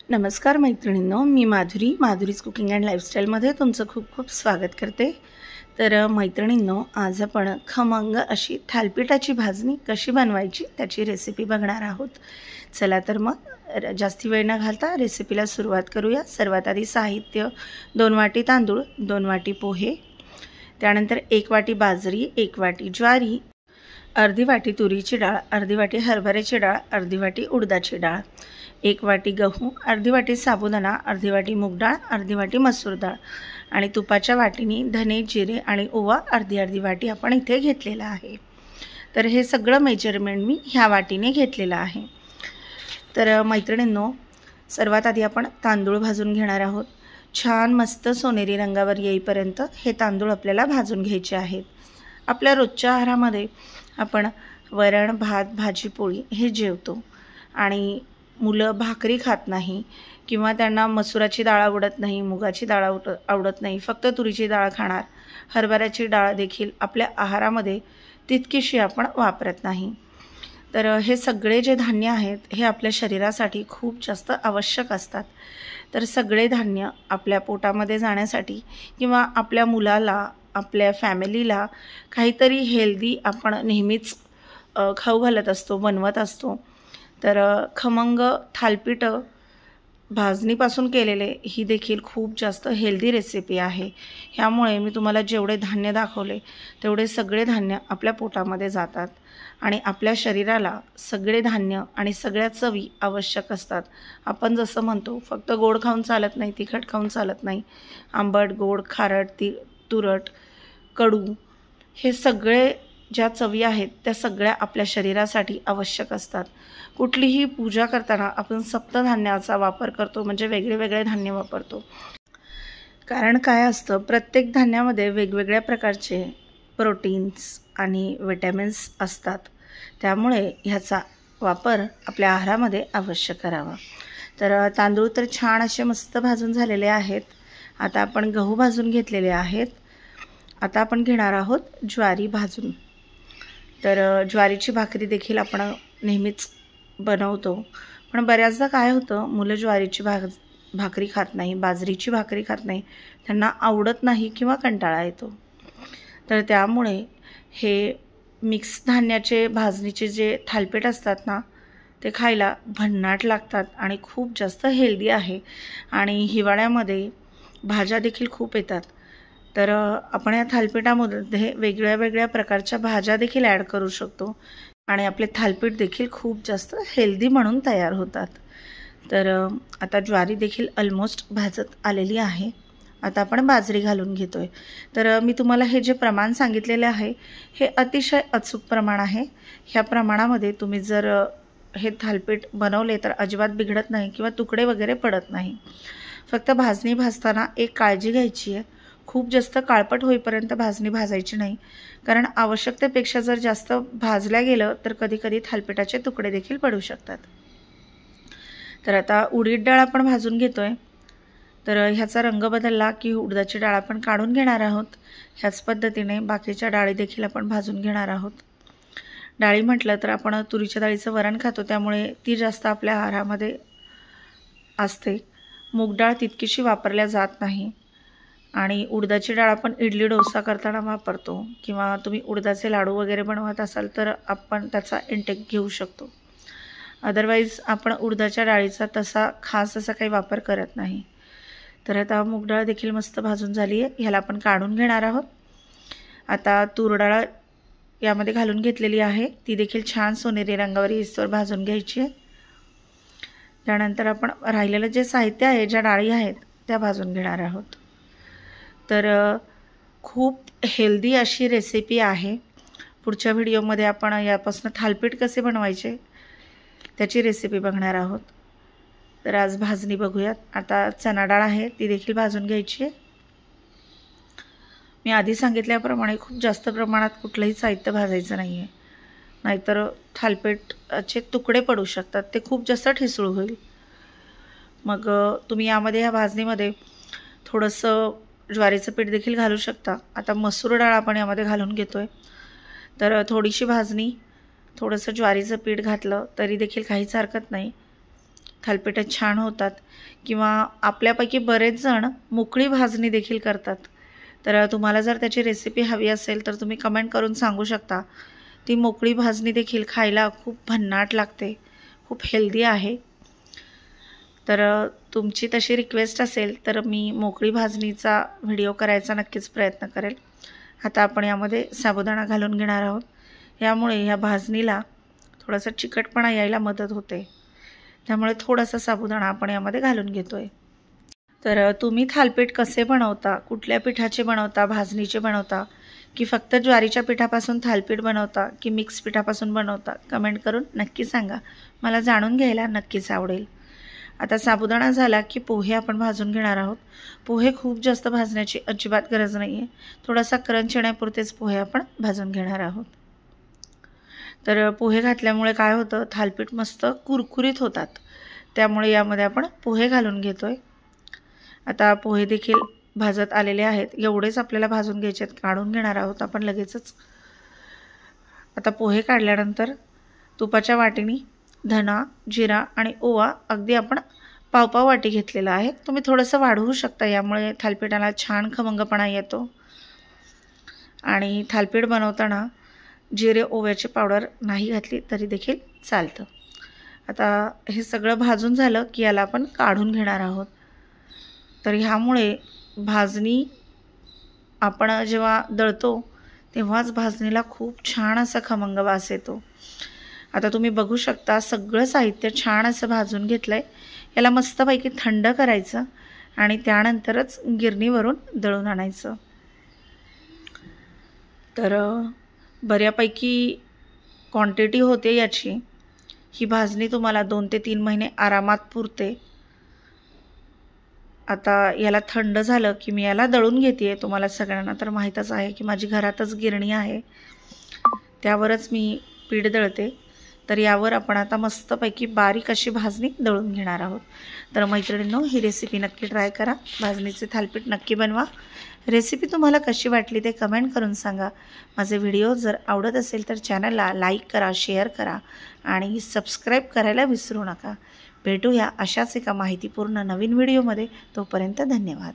नमस्कार मैत्रिणींनो, मी Madhuri's cooking and लाईफस्टाईलमध्ये तुमचं खूप खूप स्वागत करते। तर मैत्रिणींनो, आज आपण खमंग अशी थालपिठाची भाजणी कशी बनवायची त्याची रेसिपी बघणार आहोत। चला तर मग जास्ती वेळ न घालता रेसिपीला सुरुवात करूया। सर्वात आधी साहित्य: 2 वाटी तांदूळ, 2 वाटी पोहे, त्यानंतर 1 वाटी बाजरी, 1 वाटी ज्वारी, अर्धी वाटी तुरीची डाळ, अर्धी वाटी हरभऱ्याची डाळ, अर्धी वाटी उडदाची डाळ, 1 वाटी गहू, अर्धी वाटी साबुदाणा, अर्धी वाटी मूग डाळ, अर्धी वाटी मसूर डाळ आणि तुपाच्या वाटीने धने, जिरे आणि ओवा अर्धी वाटी आपण इथे घेतलेला आहे। तर हे सगळं मेजरमेंट मी ह्या वाटीने घेतलेलं आहे। तर मैत्रिणींनो, सर्वात आधी आपण तांदूळ भाजून घेणार आहोत। छान मस्त सोनेरी रंगावर येईपर्यंत हे तांदूळ आपल्याला भाजून घ्यायचे आहेत। आपल्या रोजच्या आहारामध्ये आपण वरण, भात, भाजी, पोळी हे जेवतो आणि मुलं भाकरी खात नाही किंवा त्यांना मसुराची डाळ आवडत नाही, मुगाची डाळ आवडत नाही, फक्त तुरीची डाळ खाणार। हरभऱ्याची डाळ देखील आपल्या आहारामध्ये तितकीशी आपण वापरत नाही। तर हे सगळे जे धान्य आहेत हे आपल्या शरीरासाठी खूप जास्त आवश्यक असतात। तर सगळे धान्य आपल्या पोटामध्ये जाण्यासाठी किंवा आपल्या मुलाला, आपल्या फॅमिलीला काहीतरी हेल्दी आपण नेहमीच खाऊ घालत असतो, बनवत असतो। तर खमंग थालपीठ भाजणीपासून केलेले ही देखील खूप जास्त हेल्दी रेसिपी आहे। ह्यामुळे मी तुम्हाला जेवढे धान्य दाखवले तेवढे सगळे धान्य आपल्या पोटामध्ये जातात आणि आपल्या शरीराला सगळे धान्य आणि सगळ्या चवी आवश्यक असतात। आपण जसं म्हणतो फक्त गोड खाऊन चालत नाही, तिखट खाऊन चालत नाही। आंबट, गोड, खारट, तुरट, कडू हे सगळे ज्या चवी आहेत त्या सगळ्या आपल्या शरीरासाठी आवश्यक असतात। कुठलीही पूजा करताना आपण सप्तधान्याचा वापर करतो, म्हणजे वेगळे धान्य वापरतो। कारण काय असतं, प्रत्येक धान्यामध्ये वेगवेगळ्या प्रकारचे प्रोटीन्स आणि विटॅमिन्स असतात, त्यामुळे ह्याचा वापर आपल्या आहारामध्ये अवश्य करावा। तर तांदूळ तर छान असे मस्त भाजून झालेले आहेत। आता आपण गहू भाजून घेतलेले आहेत। आता आपण घेणार आहोत ज्वारी भाजून। तर ज्वारीची भाकरी देखील आपण नेहमीच बनवतो, पण बऱ्याचदा काय होतं, मुलं ज्वारीची भाकरी खात नाही, बाजरीची भाकरी खात नाही, त्यांना आवडत नाही किंवा कंटाळा येतो। तर त्यामुळे हे मिक्स धान्याचे भाजणीचे जे थालपीठ असतात ना, ते खायला भन्नाट लागतात आणि खूप जास्त हेल्दी आहे आणि हिवाळ्यामध्ये भाज्या देखील खूप येतात। तर आपण या थालपीठामध्ये वेगळ्या प्रकारच्या भाज्या देखील ॲड करू शकतो आणि आपले थालपीठ देखील खूप जास्त हेल्दी म्हणून तयार होतात। तर आता ज्वारी देखील ऑलमोस्ट भाजत आलेली आहे। आता आपण बाजरी घालून घेतोय। तर मी तुम्हाला हे जे प्रमाण सांगितलेले आहे हे अतिशय अचूक प्रमाण आहे। ह्या प्रमाणामध्ये तुम्ही जर हे थालपीठ बनवले तर अजिबात बिघडत नाही किंवा तुकडे वगैरे पडत नाही। फक्त भाजणी भाजताना एक काळजी घ्यायची आहे, खूप जास्त काळपट होईपर्यंत भाजणी भाजायची नाही, कारण आवश्यकतेपेक्षा जर जास्त भाजल्या गेलं तर कधी थालपीठाचे तुकडे देखील पडू शकतात। तर आता उडीद डाळ आपण भाजून घेतोय। तर ह्याचा रंग बदलला की उडदाची डाळ आपण काढून घेणार आहोत। ह्याच पद्धतीने बाकीच्या डाळी देखील आपण भाजून घेणार आहोत। डाळी म्हटलं तर आपण तुरीच्या डाळीचं वरण खातो, त्यामुळे ती जास्त आपल्या आहारामध्ये असते। मूग डाळ तितकीशी वापरल्या जात नाही आणि उडदाची डाळ आपण इडली डोसा करताना वापरतो किंवा तुम्ही उडदाचे लाडू वगैरे बनवत असाल तर आपण त्याचा इंटेक घेऊ शकतो। अदरवाईज आपण उडदाच्या डाळीचा तसा खास असा काही वापर करत नाही। तर आता मूग डाळ देखील मस्त भाजून झाली आहे, ह्याला आपण काढून घेणार आहोत। आता तूर डाळ यामध्ये घालून घेतलेली आहे, ती देखील छान सोनेरी रंगावर येईस्तोवर भाजून घ्यायची आहे। त्यानंतर आपण राहिलेलं जे साहित्य आहे, ज्या डाळी आहेत त्या भाजून घेणार आहोत। तर खूप हेल्दी अशी रेसिपी आहे। पुढच्या व्हिडिओमध्ये आपण यापासून थालपीठ कसे बनवायचे त्याची रेसिपी बघणार आहोत। तर आज भाजणी बघूयात। आता चणा डाळ आहे ती देखील भाजून घ्यायची आहे। मी आधी सांगितल्याप्रमाणे खूप जास्त प्रमाणात कुठलंही साहित्य भाजायचं नाही आहे, नाहीतर थालपीठचे तुकडे पडू शकतात, ते खूप जास्त ठिसूळ होईल। मग तुम्ही यामध्ये ह्या भाजणीमध्ये थोडंसं ज्वारीचं पीठ देखील घालू शकता। आता मसूर डाळ आपण यामध्ये घालून घेतोय। तर थोडीशी भाजणी, थोडंसं ज्वारीचं पीठ घातलं तरी देखील काहीच हरकत नाही। थालीपीठं छान होतात किंवा आपल्यापैकी बरेच जण मोकळी भाजणी देखील करतात. तर तुम्हाला जर त्याची रेसिपी हवी असेल तर तुम्ही कमेंट करून सांगू शकता. ती मोकळी भाजणी देखील खायला खूप भन्नाट लागते, खूप हेल्दी आहे. तर तुमची तशी रिक्वेस्ट असेल तर मी मोकळी भाजणीचा व्हिडिओ करायचा नक्कीच प्रयत्न करेल. आता आपण यामध्ये साबुदाणा घालून घेणार आहोत. यामुळे ह्या भाजणीला थोडासा चिकटपणा यायला मदत होते. त्यामुळे थोडासा साबुदाणा आपण यामध्ये घालून घेतोय. तर तुम्ही थालीपीठ कसे बनवता, कुठल्या पिठाचे बनवता, भाजणीचे बनवता की फक्त ज्वारीच्या पिठापासून थालीपीठ बनवता की मिक्स पिठापासून बनवता, कमेंट करून नक्की सांगा. मला जाणून घ्यायला नक्कीच आवडेल. आता साबुदाणा झाला की पोहे आपण भाजून घेणार आहोत. पोहे खूप जास्त भाजण्याची अजिबात गरज नाही आहे. थोडासा क्रंच येण्यापुरतेच पोहे आपण भाजून घेणार आहोत. तर पोहे घातल्यामुळे काय होतं, थालीपीठ मस्त कुरकुरीत होतात. त्यामुळे यामध्ये आपण पोहे घालून घेतोय. आता पोहे देखील भाजत आलेले आहेत. एवढेच आपल्याला भाजून घ्यायचे आहेत. काढून घेणार आहोत आपण लगेचच. आता पोहे काढल्यानंतर तुपाच्या वाटीने धना, जिरा आणि ओवा अगदी आपण पाव वाटी घेतलेला आहे. तुम्ही थोडंसं वाढवू शकता. यामुळे थालीपीठाला छान खमंगपणा येतो. आणि थालीपीठ बनवताना जिरे ओव्याची पावडर नाही घातली तरी देखील चालतं. आता हे सगळं भाजून झालं की याला आपण काढून घेणार आहोत. तर ह्यामुळे भाजणी आपण जेव्हा दळतो तेव्हाच भाजणीला खूप छान असा खमंग वास येतो. आता तुम्ही बघू शकता सगळं साहित्य छान असं भाजून घेतलं आहे. याला मस्तपैकी थंड करायचं आणि त्यानंतरच गिरणीवरून दळून आणायचं. तर बऱ्यापैकी क्वांटिटी होते याची. ही भाजणी तुम्हाला 2 ते 3 महिने आरामात पुरते. आता याला थंड झालं की मी याला दळून घेते. तुम्हाला सगळ्यांना तर माहीतच आहे की माझी घरातच गिरणी आहे, त्यावरच मी पीठ दळते. तर यावर आपण आता मस्तपैकी बारीक अशी भाजणी दळून घेणार आहोत. तर मैत्रिणींनो, ही रेसिपी नक्की ट्राय करा. भाजणीचे थालीपीठ नक्की बनवा. रेसिपी तुम्हाला कशी वाटली ते कमेंट करून सांगा. माझे व्हिडिओ जर आवडत असेल तर चॅनलला लाईक करा, शेअर करा आणि सबस्क्राईब करायला विसरू नका. भेटूया अशाच एका माहितीपूर्ण नवीन व्हिडिओमध्ये. तोपर्यंत धन्यवाद.